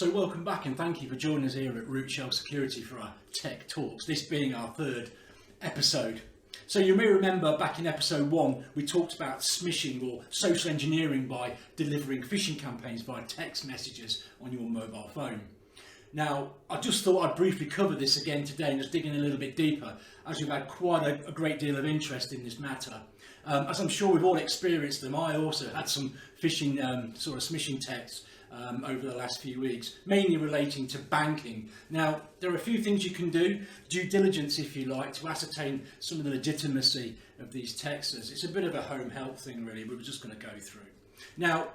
So welcome back and thank you for joining us here at Rootshell Security for our Tech Talks, this being our third episode. So you may remember back in episode 1 we talked about smishing or social engineering by delivering phishing campaigns via text messages on your mobile phone. Now I just thought I'd briefly cover this again today and just dig in a little bit deeper, as we've had quite a great deal of interest in this matter. As I'm sure we've all experienced them, I also had some phishing sort of smishing texts over the last few weeks, mainly relating to banking. Now, there are a few things you can do, due diligence if you like, to ascertain some of the legitimacy of these texts. It's a bit of a home help thing really, but we're just going to go through. Now,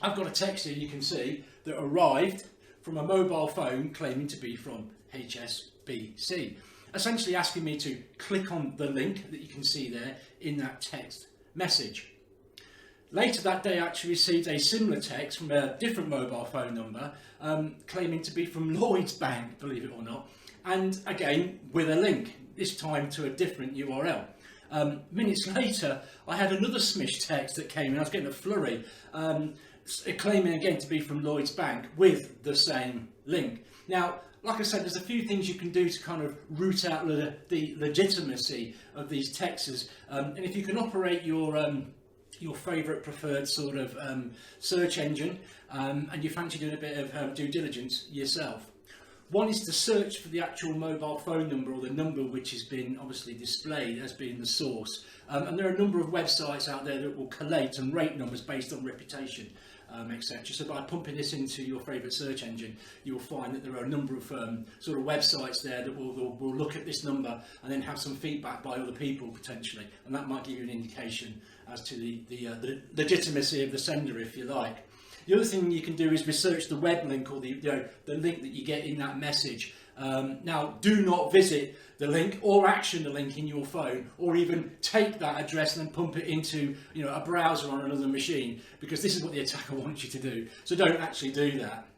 I've got a text here you can see that arrived from a mobile phone claiming to be from HSBC, essentially asking me to click on the link that you can see there in that text message. Later that day I actually received a similar text from a different mobile phone number claiming to be from Lloyds Bank, believe it or not, and again with a link, this time to a different URL. Minutes later I had another smish text that came in. I was getting a flurry, claiming again to be from Lloyds Bank with the same link. Now, like I said, there's a few things you can do to kind of root out the legitimacy of these texts, and if you can operate your favourite preferred sort of search engine and you fancy doing a bit of due diligence yourself. One is to search for the actual mobile phone number, or the number which has been obviously displayed as being the source. And there are a number of websites out there that will collate and rate numbers based on reputation, etc. So by pumping this into your favourite search engine, you'll find that there are a number of sort of websites there that will look at this number and then have some feedback by other people potentially, and that might give you an indication as to the legitimacy of the sender, if you like. The other thing you can do is research the web link, or the link that you get in that message. Now, do not visit the link or action the link in your phone, or even take that address and then pump it into a browser on another machine, because this is what the attacker wants you to do. So don't actually do that.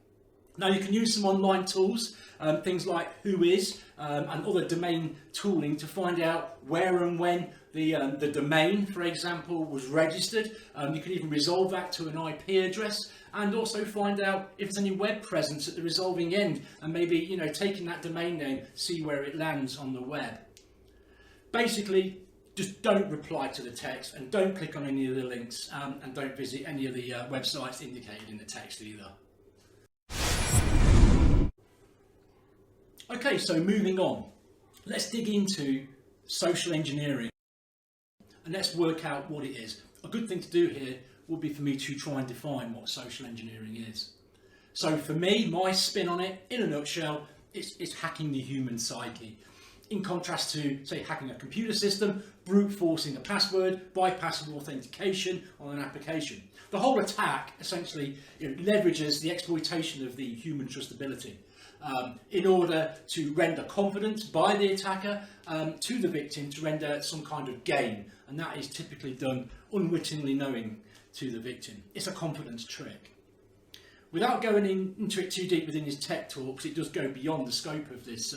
Now you can use some online tools, things like Whois and other domain tooling, to find out where and when the domain, for example, was registered. You can even resolve that to an IP address, and also find out if there's any web presence at the resolving end, and maybe taking that domain name, see where it lands on the web. Basically, just don't reply to the text, and don't click on any of the links, and don't visit any of the websites indicated in the text either. Okay, so moving on, let's dig into social engineering and let's work out what it is. A good thing to do here would be for me to try and define what social engineering is. So for me, my spin on it, in a nutshell, it's hacking the human psyche. In contrast to, say, hacking a computer system, brute forcing a password, bypassing authentication on an application. The whole attack essentially leverages the exploitation of the human trustability in order to render confidence by the attacker to the victim, to render some kind of gain, and that is typically done unwittingly knowing to the victim. It's a confidence trick. Without going into it too deep within his tech talk, because it does go beyond the scope of this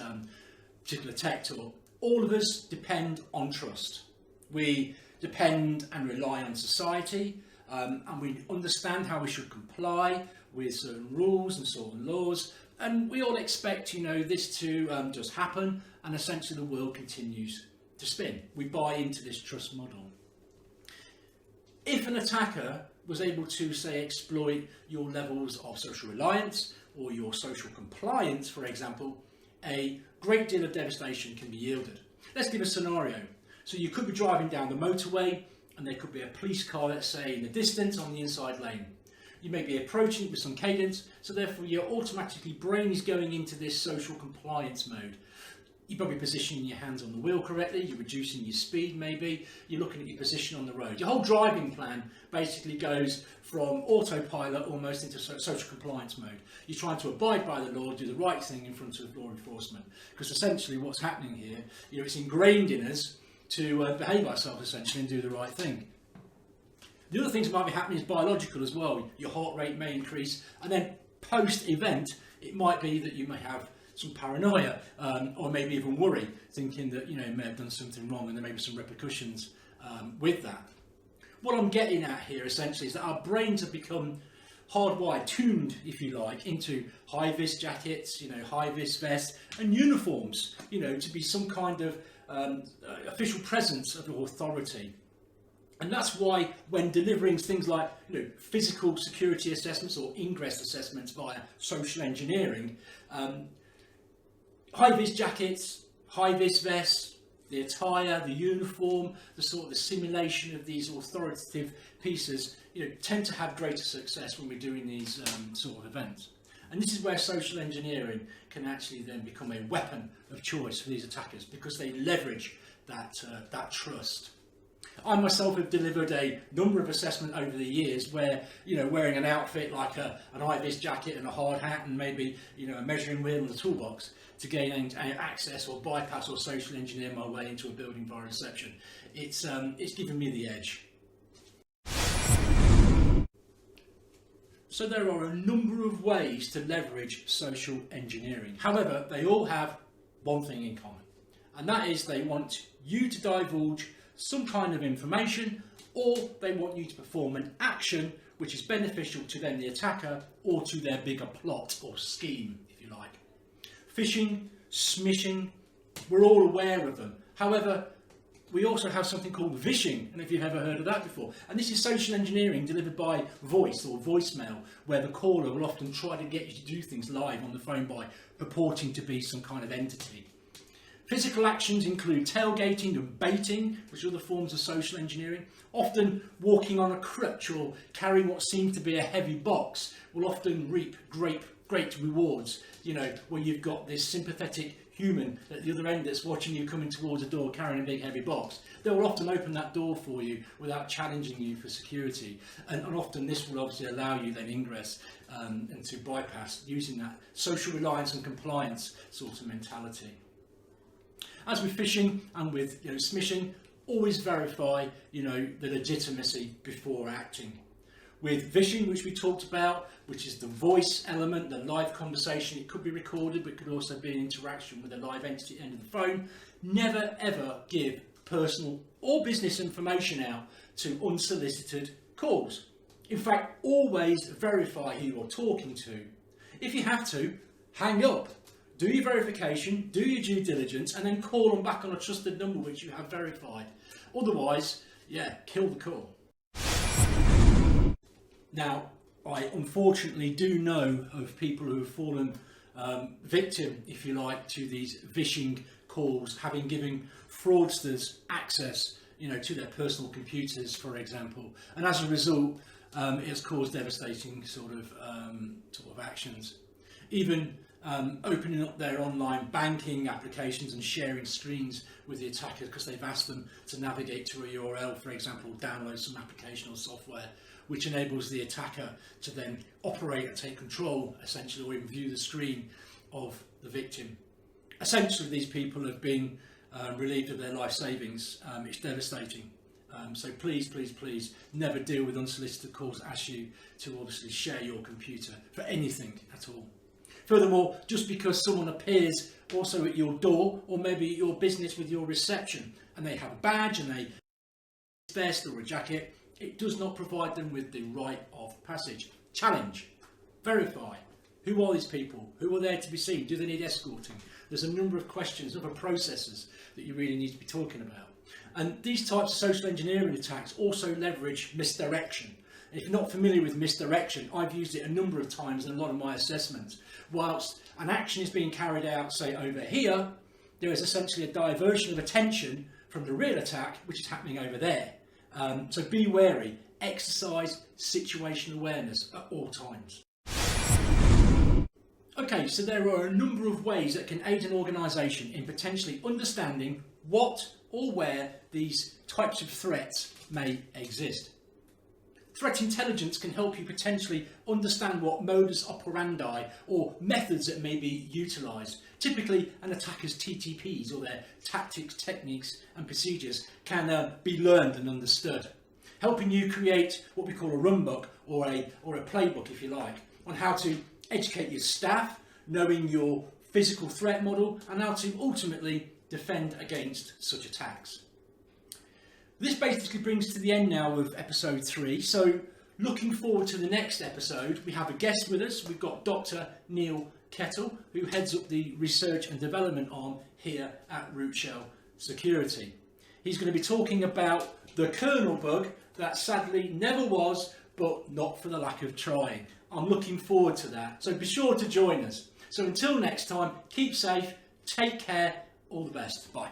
particular tech talk, all of us depend on trust. We depend and rely on society, and we understand how we should comply with certain rules and certain laws, and we all expect this to just happen, and essentially the world continues to spin. We buy into this trust model. If an attacker was able to, say, exploit your levels of social reliance or your social compliance, for example, a great deal of devastation can be yielded. Let's give a scenario. So you could be driving down the motorway and there could be a police car, let's say, in the distance on the inside lane. You may be approaching it with some cadence, so therefore your automatically brain is going into this social compliance mode. You're probably positioning your hands on the wheel correctly, you're reducing your speed maybe, you're looking at your position on the road. Your whole driving plan basically goes from autopilot almost into social compliance mode. You're trying to abide by the law, do the right thing in front of law enforcement. Because essentially what's happening here, it's ingrained in us to behave ourselves essentially and do the right thing. The other things that might be happening is biological as well. Your heart rate may increase, and then post-event, it might be that you may have some paranoia, or maybe even worry, thinking that you may have done something wrong, and there may be some repercussions with that. What I'm getting at here essentially is that our brains have become hardwired, tuned, if you like, into high-vis jackets, high-vis vests and uniforms, to be some kind of official presence of authority. And that's why when delivering things like physical security assessments or ingress assessments via social engineering, high-vis jackets, high-vis vests, the attire, the uniform, the simulation of these authoritative pieces, tend to have greater success when we're doing these sort of events. And this is where social engineering can actually then become a weapon of choice for these attackers, because they leverage that trust. I myself have delivered a number of assessments over the years where, wearing an outfit like an high-vis jacket and a hard hat and maybe, a measuring wheel and a toolbox to gain access or bypass or social engineer my way into a building via reception. It's given me the edge. So there are a number of ways to leverage social engineering. However, they all have one thing in common, and that is they want you to divulge some kind of information, or they want you to perform an action which is beneficial to then the attacker or to their bigger plot or scheme, if you like. Phishing, smishing, we're all aware of them. However, we also have something called vishing, and if you've ever heard of that before. And this is social engineering delivered by voice or voicemail, where the caller will often try to get you to do things live on the phone by purporting to be some kind of entity. Physical actions include tailgating and baiting, which are other forms of social engineering. Often walking on a crutch or carrying what seems to be a heavy box will often reap great rewards, where you've got this sympathetic human at the other end that's watching you coming towards a door carrying a big heavy box. They will often open that door for you without challenging you for security, and often this will obviously allow you then ingress and to bypass using that social reliance and compliance sort of mentality. As with phishing and with smishing, always verify the legitimacy before acting. With vishing, which we talked about, which is the voice element, the live conversation, it could be recorded but could also be an interaction with a live entity at the end of the phone. Never ever give personal or business information out to unsolicited calls. In fact, always verify who you're talking to. If you have to, hang up. Do your verification, do your due diligence, and then call them back on a trusted number which you have verified. Otherwise, kill the call. Now, I unfortunately do know of people who have fallen victim, if you like, to these vishing calls, having given fraudsters access, to their personal computers, for example, and as a result, it has caused devastating sort of actions. Even opening up their online banking applications and sharing screens with the attackers because they've asked them to navigate to a URL, for example, download some application or software, which enables the attacker to then operate and take control, essentially, or even view the screen of the victim. Essentially, these people have been relieved of their life savings. It's devastating. So please never deal with unsolicited calls that ask you to obviously share your computer for anything at all. Furthermore, just because someone appears also at your door or maybe at your business with your reception and they have a badge and a vest or a jacket, it does not provide them with the right of passage. Challenge, verify. Who are these people? Who are there to be seen? Do they need escorting? There's a number of questions, other processes that you really need to be talking about. And these types of social engineering attacks also leverage misdirection. If you're not familiar with misdirection, I've used it a number of times in a lot of my assessments. Whilst an action is being carried out, say over here, there is essentially a diversion of attention from the real attack, which is happening over there. So be wary, exercise situational awareness at all times. Okay, so there are a number of ways that can aid an organisation in potentially understanding what or where these types of threats may exist. Threat intelligence can help you potentially understand what modus operandi or methods that may be utilised. Typically, an attacker's TTPs, or their tactics, techniques and procedures, can be learned and understood, helping you create what we call a runbook or a playbook, if you like, on how to educate your staff, knowing your physical threat model, and how to ultimately defend against such attacks. This basically brings to the end now of episode 3. So Looking forward to the next episode. We have a guest with us. We've got Dr. Neil Kettle, who heads up the research and development arm here at Rootshell Security. He's going to be talking about the kernel bug that sadly never was, but not for the lack of trying. I'm looking forward to that. So be sure to join us. So until next time, keep safe, take care, all the best. Bye.